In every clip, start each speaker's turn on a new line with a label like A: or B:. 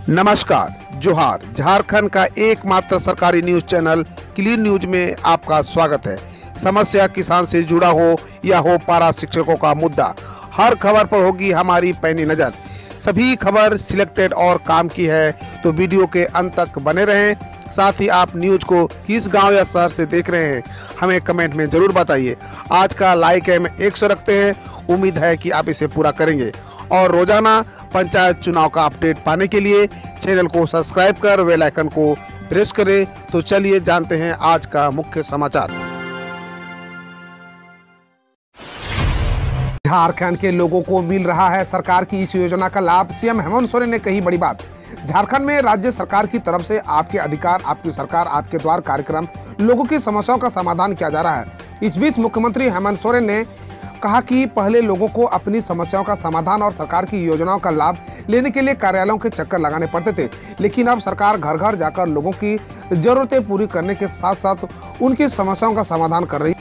A: नमस्कार, जोहार। झारखंड का एकमात्र सरकारी न्यूज चैनल क्लीन न्यूज में आपका स्वागत है। समस्या किसान से जुड़ा हो या हो पारा शिक्षकों का मुद्दा, हर खबर पर होगी हमारी पैनी नज़र। सभी खबर सिलेक्टेड और काम की है, तो वीडियो के अंत तक बने रहें। साथ ही आप न्यूज को किस गांव या शहर से देख रहे हैं, हमें कमेंट में जरूर बताइए। आज का लाइक है 100 रखते हैं, उम्मीद है कि आप इसे पूरा करेंगे। और रोजाना पंचायत चुनाव का अपडेट पाने के लिए चैनल को सब्सक्राइब कर बेल आइकन को प्रेस करें। तो चलिए जानते हैं आज का मुख्य समाचार। झारखंड के लोगों को मिल रहा है सरकार की इस योजना का लाभ। सीएम हेमंत सोरेन ने कही बड़ी बात। झारखंड में राज्य सरकार की तरफ से आपके अधिकार आपकी सरकार आपके द्वार कार्यक्रम लोगों की समस्याओं का समाधान किया जा रहा है। इस बीच मुख्यमंत्री हेमंत सोरेन ने कहा कि पहले लोगों को अपनी समस्याओं का समाधान और सरकार की योजनाओं का लाभ लेने के लिए कार्यालयों के चक्कर लगाने पड़ते थे, लेकिन अब सरकार घर घर जाकर लोगों की जरूरतें पूरी करने के साथ साथ उनकी समस्याओं का समाधान कर रही है।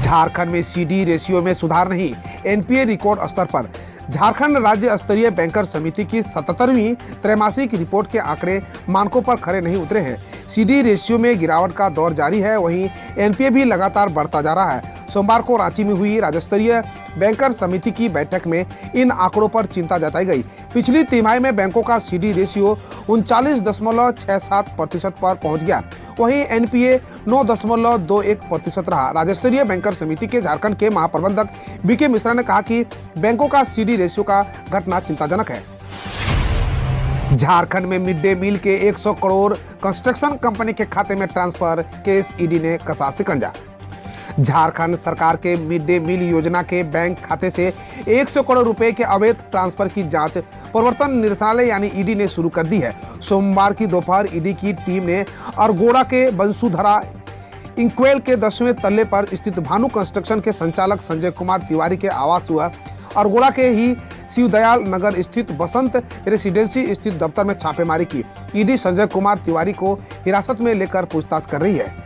A: झारखंड में सीडी रेशियो में सुधार नहीं, एनपीए रिकॉर्ड स्तर पर। झारखंड राज्य स्तरीय बैंकर समिति की 77वीं त्रैमासिक रिपोर्ट के आंकड़े मानकों पर खरे नहीं उतरे हैं। सीडी रेशियो में गिरावट का दौर जारी है, वहीं एनपीए भी लगातार बढ़ता जा रहा है। सोमवार को रांची में हुई राज्य स्तरीय बैंकर समिति की बैठक में इन आंकड़ों पर चिंता जताई गई। पिछली तिमाही में बैंकों का सीडी रेशियो 39.67% पर पहुंच गया, वहीं एनपीए 9.21% रहा। राज्य स्तरीय बैंकर समिति के झारखंड के महाप्रबंधक बीके मिश्रा ने कहा कि बैंकों का सीडी रेशियो का घटना चिंताजनक है। झारखंड में मिड डे मील के 100 करोड़ कंस्ट्रक्शन कंपनी के खाते में ट्रांसफर, केस ईडी ने कसा शिकंजा। झारखंड सरकार के मिड डे मील योजना के बैंक खाते से 100 करोड़ रुपए के अवैध ट्रांसफर की जांच प्रवर्तन निदेशालय यानी ईडी ने शुरू कर दी है। सोमवार की दोपहर ईडी की टीम ने अरगोड़ा के बंसुधरा इंक्वेल के 10वें तल्ले पर स्थित भानु कंस्ट्रक्शन के संचालक संजय कुमार तिवारी के आवास हुआ अरगोड़ा के ही शिवदयाल नगर स्थित बसंत रेसिडेंसी स्थित दफ्तर में छापेमारी की। ईडी संजय कुमार तिवारी को हिरासत में लेकर पूछताछ कर रही है।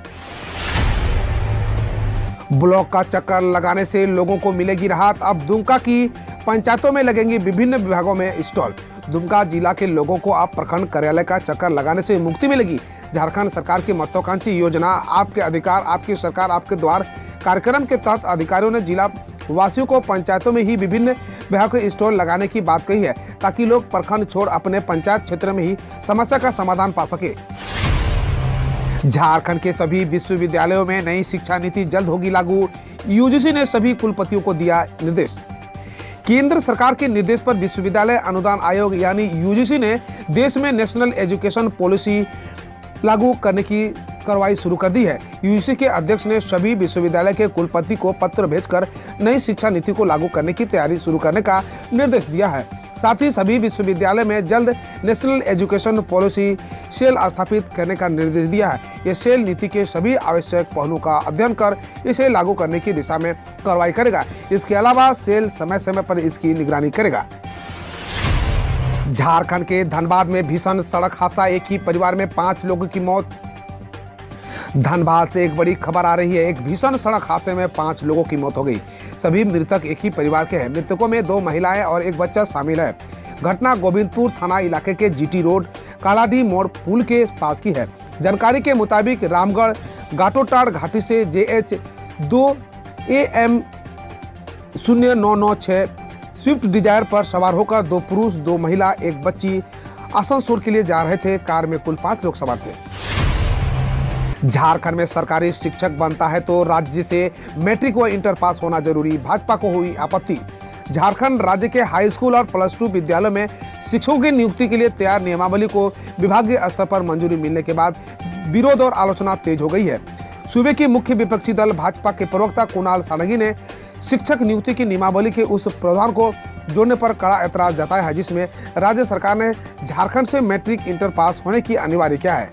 A: ब्लॉक का चक्कर लगाने से लोगों को मिलेगी राहत। अब दुमका की पंचायतों में लगेंगी विभिन्न विभागों में स्टॉल। दुमका जिला के लोगों को अब प्रखंड कार्यालय का चक्कर लगाने से मुक्ति मिलेगी। झारखंड सरकार की महत्वाकांक्षी योजना आपके अधिकार आपकी सरकार आपके द्वार कार्यक्रम के तहत अधिकारियों ने जिला वासियों को पंचायतों में ही विभिन्न विभाग के स्टॉल लगाने की बात कही है, ताकि लोग प्रखंड छोड़ अपने पंचायत क्षेत्र में ही समस्या का समाधान पा सके। झारखंड के सभी विश्वविद्यालयों में नई शिक्षा नीति जल्द होगी लागू। यूजीसी ने सभी कुलपतियों को दिया निर्देश। केंद्र सरकार के निर्देश पर विश्वविद्यालय अनुदान आयोग यानी यूजीसी ने देश में नेशनल एजुकेशन पॉलिसी लागू करने की कार्रवाई शुरू कर दी है। यूजीसी के अध्यक्ष ने सभी विश्वविद्यालय के कुलपति को पत्र भेजकर नई शिक्षा नीति को लागू करने की तैयारी शुरू करने का निर्देश दिया है। साथ ही सभी विश्वविद्यालय में जल्द नेशनल एजुकेशन पॉलिसी सेल स्थापित करने का निर्देश दिया है। यह सेल नीति के सभी आवश्यक पहलुओं का अध्ययन कर इसे लागू करने की दिशा में कार्रवाई करेगा। इसके अलावा सेल समय समय पर इसकी निगरानी करेगा। झारखंड के धनबाद में भीषण सड़क हादसा, एक ही परिवार में 5 लोगों की मौत। धनबाद से एक बड़ी खबर आ रही है। एक भीषण सड़क हादसे में 5 लोगों की मौत हो गई। सभी मृतक एक ही परिवार के हैं। मृतकों में 2 महिलाएं और एक बच्चा शामिल है। घटना गोविंदपुर थाना इलाके के जीटी रोड कालाडी मोड़ पुल के पास की है। जानकारी के मुताबिक रामगढ़ घाटोटाड़ घाटी से JH 2 AM 0996 स्विफ्ट डिजायर पर सवार होकर 2 पुरुष 2 महिला एक बच्ची आसनसोल के लिए जा रहे थे। कार में कुल 5 लोग सवार थे। झारखंड में सरकारी शिक्षक बनता है तो राज्य से मैट्रिक व इंटर पास होना जरूरी, भाजपा को हुई आपत्ति। झारखंड राज्य के हाई स्कूल और +2 विद्यालयों में शिक्षकों की नियुक्ति के लिए तैयार नियमावली को विभागीय स्तर पर मंजूरी मिलने के बाद विरोध और आलोचना तेज हो गई है। सूबे की मुख्य विपक्षी दल भाजपा के प्रवक्ता कुणाल सानगी ने शिक्षक नियुक्ति की नियमावली के उस प्रावधान को जोड़ने पर कड़ा ऐतराज जताया है, जिसमें राज्य सरकार ने झारखंड से मैट्रिक इंटर पास होने की अनिवार्य किया है।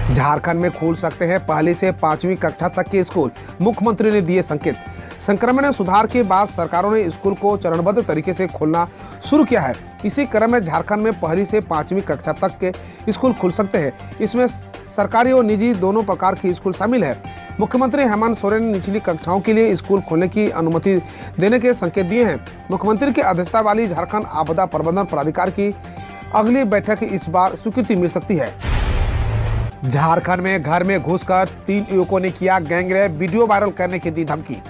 A: झारखंड में खुल सकते हैं 1ली से 5वीं कक्षा तक के स्कूल, मुख्यमंत्री ने दिए संकेत। संक्रमण में सुधार के बाद सरकारों ने स्कूल को चरणबद्ध तरीके से खोलना शुरू किया है। इसी क्रम में झारखंड में 1ली से 5वीं कक्षा तक के स्कूल खुल सकते हैं। इसमें सरकारी और निजी दोनों प्रकार के स्कूल शामिल है। मुख्यमंत्री हेमंत सोरेन ने निचली कक्षाओं के लिए स्कूल खोलने की अनुमति देने के संकेत दिए हैं। मुख्यमंत्री की अध्यक्षता वाली झारखंड आपदा प्रबंधन प्राधिकार की अगली बैठक इस बार स्वीकृति मिल सकती है। झारखंड में घर में घुसकर 3 युवकों ने किया गैंगरेप, वीडियो वायरल करने की दी धमकी।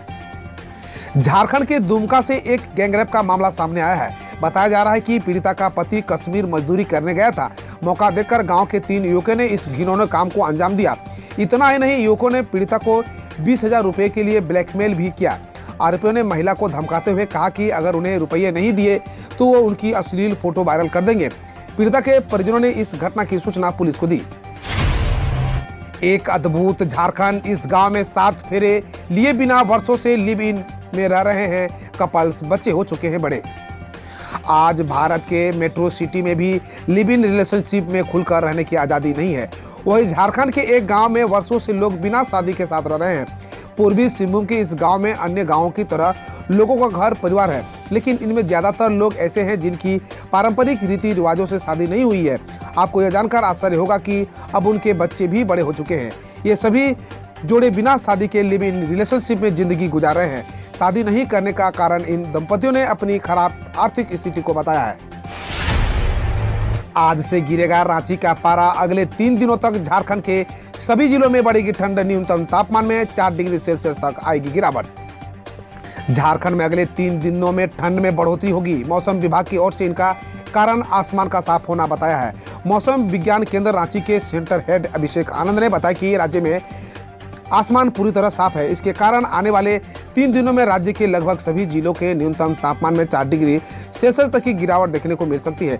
A: झारखंड के दुमका से एक गैंगरेप का मामला सामने आया है। बताया जा रहा है कि पीड़िता का पति कश्मीर मजदूरी करने गया था। मौका देखकर गांव के 3 युवकों ने इस घिनौने काम को अंजाम दिया। इतना ही नहीं, युवकों ने पीड़िता को 20,000 रुपए के लिए ब्लैकमेल भी किया। आरोपियों ने महिला को धमकाते हुए कहा कि अगर उन्हें रुपये नहीं दिए तो वो उनकी अश्लील फोटो वायरल कर देंगे। पीड़िता के परिजनों ने इस घटना की सूचना पुलिस को दी। एक अद्भुत झारखंड, इस गांव में 7 फेरे लिए बिना वर्षों से लिव इन में रह रहे हैं कपल्स, बच्चे हो चुके हैं बड़े। आज भारत के मेट्रो सिटी में भी लिव इन रिलेशनशिप में खुलकर रहने की आज़ादी नहीं है। वही झारखंड के एक गांव में वर्षों से लोग बिना शादी के साथ रह रहे हैं। पूर्वी सिंहभूम के इस गांव में अन्य गांवों की तरह लोगों का घर परिवार है, लेकिन इनमें ज्यादातर लोग ऐसे हैं जिनकी पारंपरिक रीति रिवाजों से शादी नहीं हुई है। आपको यह जानकर आश्चर्य होगा कि अब उनके बच्चे भी बड़े हो चुके हैं। ये सभी जोड़े बिना शादी के लिव इन रिलेशनशिप में जिंदगी गुजार रहे हैं। शादी नहीं करने का कारण इन दंपतियों ने अपनी खराब आर्थिक स्थिति को बताया है। आज से गिरेगा रांची का पारा। अगले 3 दिनों तक झारखंड के सभी जिलों में बढ़ेगी ठंड। न्यूनतम तापमान में 4 डिग्री सेल्सियस तक आएगी गिरावट। झारखंड में अगले 3 दिनों में ठंड में बढ़ोतरी होगी। मौसम विभाग की ओर से इनका कारण आसमान का साफ होना बताया है। मौसम विज्ञान केंद्र रांची के सेंटर हेड अभिषेक आनंद ने बताया कि राज्य में आसमान पूरी तरह साफ है। इसके कारण आने वाले 3 दिनों में राज्य के लगभग सभी जिलों के न्यूनतम तापमान में 4 डिग्री सेल्सियस तक की गिरावट देखने को मिल सकती है।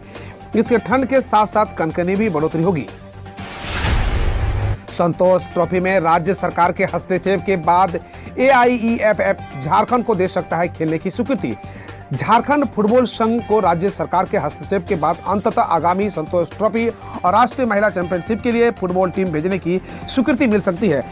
A: इसके ठंड के साथ साथ कनकनी भी बढ़ोतरी होगी। संतोष ट्रॉफी में राज्य सरकार के हस्तक्षेप के बाद AIEFF झारखंड को दे सकता है खेलने की स्वीकृति। झारखंड फुटबॉल संघ को राज्य सरकार के हस्तक्षेप के बाद अंततः आगामी संतोष ट्रॉफी और राष्ट्रीय महिला चैंपियनशिप के लिए फुटबॉल टीम भेजने की स्वीकृति मिल सकती है।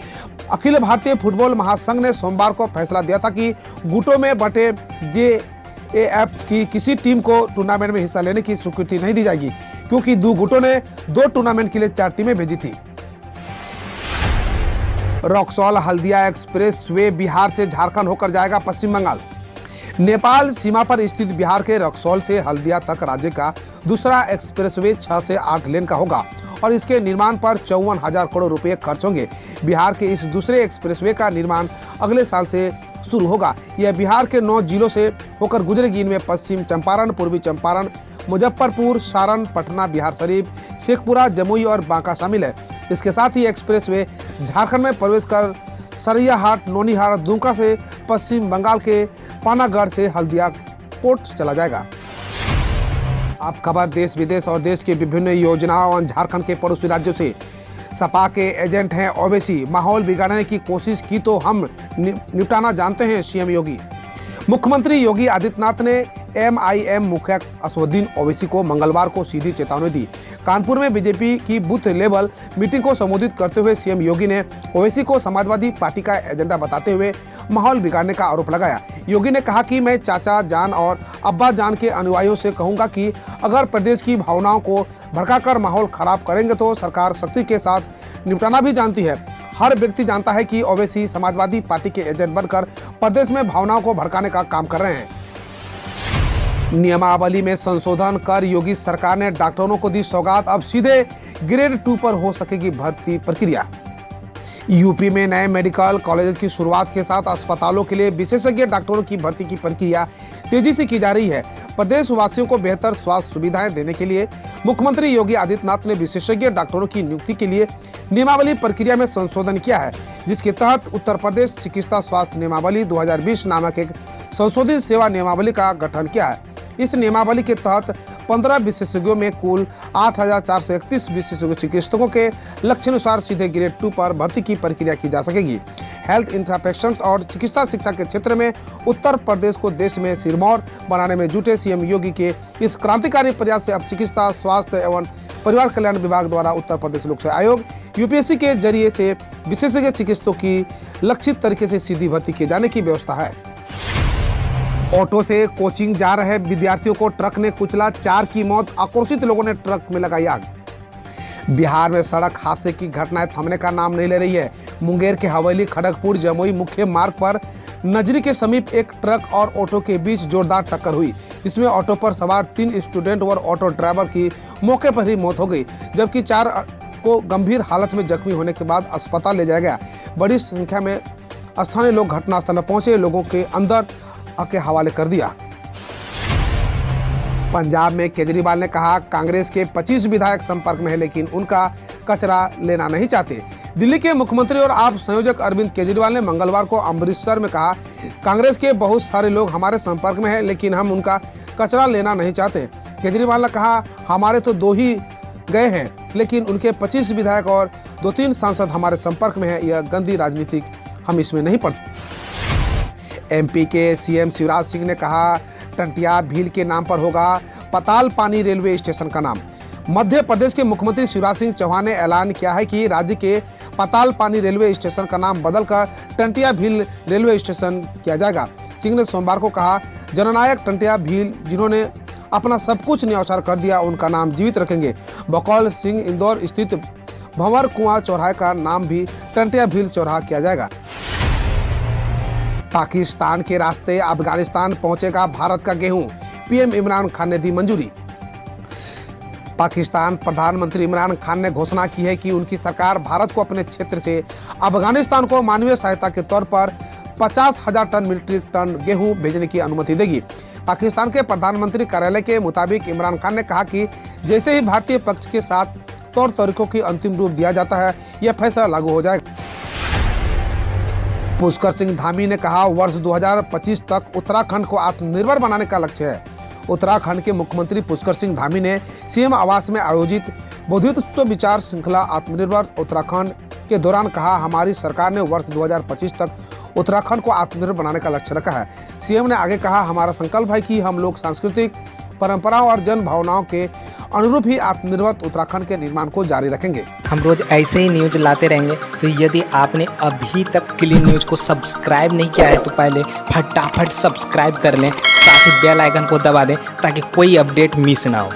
A: अखिल भारतीय फुटबॉल महासंघ ने सोमवार को फैसला दिया था कि गुटों में बटे JAF की किसी टीम को टूर्नामेंट में हिस्सा लेने की स्वीकृति नहीं दी जाएगी, क्योंकि 2 गुटों ने 2 टूर्नामेंट के लिए 4 टीमें भेजी थी। रक्सौल हल्दिया एक्सप्रेस वे बिहार से झारखंड होकर जाएगा पश्चिम बंगाल। नेपाल सीमा पर स्थित बिहार के रक्सौल से हल्दिया तक राज्य का दूसरा एक्सप्रेसवे 6 से 8 लेन का होगा और इसके निर्माण पर 54,000 करोड़ रुपए खर्च होंगे। बिहार के इस दूसरे एक्सप्रेसवे का निर्माण अगले साल से शुरू होगा। यह बिहार के 9 जिलों से होकर गुजरेगी। इनमें पश्चिम चंपारण, पूर्वी चंपारण, मुजफ्फरपुर, सारण, पटना, बिहार शरीफ, शेखपुरा, जमुई और बांका शामिल है। इसके साथ ही एक्सप्रेसवे झारखंड में प्रवेश कर सरैयाहाट, नौनिहार, दुमका से पश्चिम बंगाल के पानागढ़ से हल्दिया पोर्ट चला जाएगा। अब खबर देश विदेश और देश की विभिन्न योजनाओं और झारखंड के पड़ोसी राज्यों से। सपा के एजेंट हैं ओवैसी, माहौल बिगाड़ने की कोशिश की तो हम निपटाना जानते हैं, CM योगी। मुख्यमंत्री योगी आदित्यनाथ ने MIM मुखिया असदुद्दीन ओवैसी को मंगलवार को सीधी चेतावनी दी। कानपुर में बीजेपी की बूथ लेवल मीटिंग को संबोधित करते हुए CM योगी ने ओवैसी को समाजवादी पार्टी का एजेंडा बताते हुए माहौल बिगाड़ने का आरोप लगाया। योगी ने कहा कि मैं चाचा जान और अब्बा जान के अनुयायियों से कहूंगा कि अगर प्रदेश की भावनाओं को भड़काकर माहौल खराब करेंगे तो सरकार सख्ती के साथ निपटाना भी जानती है। हर व्यक्ति जानता है कि ओवैसी समाजवादी पार्टी के एजेंट बनकर प्रदेश में भावनाओं को भड़काने का काम कर रहे हैं। नियमावली में संशोधन कर योगी सरकार ने डॉक्टरों को दी सौगात। अब सीधे ग्रेड 2 पर हो सकेगी भर्ती प्रक्रिया। यूपी में नए मेडिकल कॉलेज की शुरुआत के साथ अस्पतालों के लिए विशेषज्ञ डॉक्टरों की भर्ती की प्रक्रिया तेजी से की जा रही है। प्रदेश वासियों को बेहतर स्वास्थ्य सुविधाएं देने के लिए मुख्यमंत्री योगी आदित्यनाथ ने विशेषज्ञ डॉक्टरों की नियुक्ति के लिए नियमावली प्रक्रिया में संशोधन किया है, जिसके तहत उत्तर प्रदेश चिकित्सा स्वास्थ्य नियमावली 2020 नामक एक संशोधित सेवा नियमावली का गठन किया है। इस नियमावली के तहत 15 विशेषज्ञों में कुल 8,431 विशेषज्ञ चिकित्सकों के लक्ष्यानुसार सीधे ग्रेड 2 पर भर्ती की प्रक्रिया की जा सकेगी। हेल्थ इंफ्रास्ट्रक्चर और चिकित्सा शिक्षा के क्षेत्र में उत्तर प्रदेश को देश में सिरमौर बनाने में जुटे CM योगी के इस क्रांतिकारी प्रयास से अब चिकित्सा स्वास्थ्य एवं परिवार कल्याण विभाग द्वारा उत्तर प्रदेश लोक सेवा आयोग UPSC के जरिए से विशेषज्ञ चिकित्सकों की लक्षित तरीके से सीधी भर्ती किए जाने की व्यवस्था है। ऑटो से कोचिंग जा रहे विद्यार्थियों को ट्रक ने कुचला, 4 की मौत, आक्रोशित लोगों ने ट्रक में लगाई आग। बिहार में सड़क हादसे की घटनाएं थमने का नाम नहीं ले रही है। मुंगेर के हवेली खड़गपुर जमुई मुख्य मार्ग पर नजरी के समीप एक ट्रक और ऑटो के बीच जोरदार टक्कर हुई। इसमें ऑटो पर सवार 3 स्टूडेंट और ऑटो ड्राइवर की मौके पर ही मौत हो गई, जबकि 4 को गंभीर हालत में जख्मी होने के बाद अस्पताल ले जाया गया। बड़ी संख्या में स्थानीय लोग घटनास्थल पर पहुंचे, लोगों के अंदर के हवाले कर दिया। पंजाब में केजरीवाल ने कहा, कांग्रेस के 25 विधायक संपर्क में है, लेकिन उनका कचरा लेना नहीं चाहते। दिल्ली के मुख्यमंत्री और आप संयोजक अरविंद केजरीवाल ने मंगलवार को अमृतसर में कहा, कांग्रेस के बहुत सारे लोग हमारे संपर्क में हैं, लेकिन हम उनका कचरा लेना नहीं चाहते। केजरीवाल ने कहा, हमारे तो 2 ही गए हैं, लेकिन उनके 25 विधायक और 2-3 सांसद हमारे संपर्क में है। यह गंदी राजनीति, हम इसमें नहीं पड़ते। एमपी के सीएम शिवराज सिंह ने कहा, टंटिया भील के नाम पर होगा पताल पानी रेलवे स्टेशन का नाम। मध्य प्रदेश के मुख्यमंत्री शिवराज सिंह चौहान ने ऐलान किया है कि राज्य के पताल पानी रेलवे स्टेशन का नाम बदलकर टंटिया भील रेलवे स्टेशन किया जाएगा। सिंह ने सोमवार को कहा, जननायक टंटिया भील जिन्होंने अपना सब कुछ न्यौछावर कर दिया, उनका नाम जीवित रखेंगे। बकौल सिंह इंदौर स्थित भंवर कुआं चौराहे का नाम भी टंटिया भील चौराहा किया जाएगा। पाकिस्तान के रास्ते अफगानिस्तान पहुंचेगा भारत का गेहूं, पीएम इमरान खान ने दी मंजूरी। पाकिस्तान प्रधानमंत्री इमरान खान ने घोषणा की है कि उनकी सरकार भारत को अपने क्षेत्र से अफगानिस्तान को मानवीय सहायता के तौर पर 50,000 टन मीट्रिक टन गेहूं भेजने की अनुमति देगी। पाकिस्तान के प्रधानमंत्री कार्यालय के मुताबिक इमरान खान ने कहा कि जैसे ही भारतीय पक्ष के साथ तौर तरीकों की अंतिम रूप दिया जाता है, यह फैसला लागू हो जाएगा। पुष्कर सिंह धामी ने कहा, वर्ष 2025 तक उत्तराखंड को आत्मनिर्भर बनाने का लक्ष्य है। उत्तराखंड के मुख्यमंत्री पुष्कर सिंह धामी ने सीएम आवास में आयोजित बौद्धित्व विचार श्रृंखला आत्मनिर्भर उत्तराखंड के दौरान कहा, हमारी सरकार ने वर्ष 2025 तक उत्तराखंड को आत्मनिर्भर बनाने का लक्ष्य रखा है। सीएम ने आगे कहा, हमारा संकल्प है कि हम लोग सांस्कृतिक परंपराओं और जन भावनाओं के अनुरूप ही आत्मनिर्भर उत्तराखंड के निर्माण को जारी रखेंगे।
B: हम रोज ऐसे ही न्यूज लाते रहेंगे, तो यदि आपने अभी तक क्लीन न्यूज को सब्सक्राइब नहीं किया है तो पहले फटाफट सब्सक्राइब कर लें, साथ ही बेल आइकन को दबा दें ताकि कोई अपडेट मिस ना हो।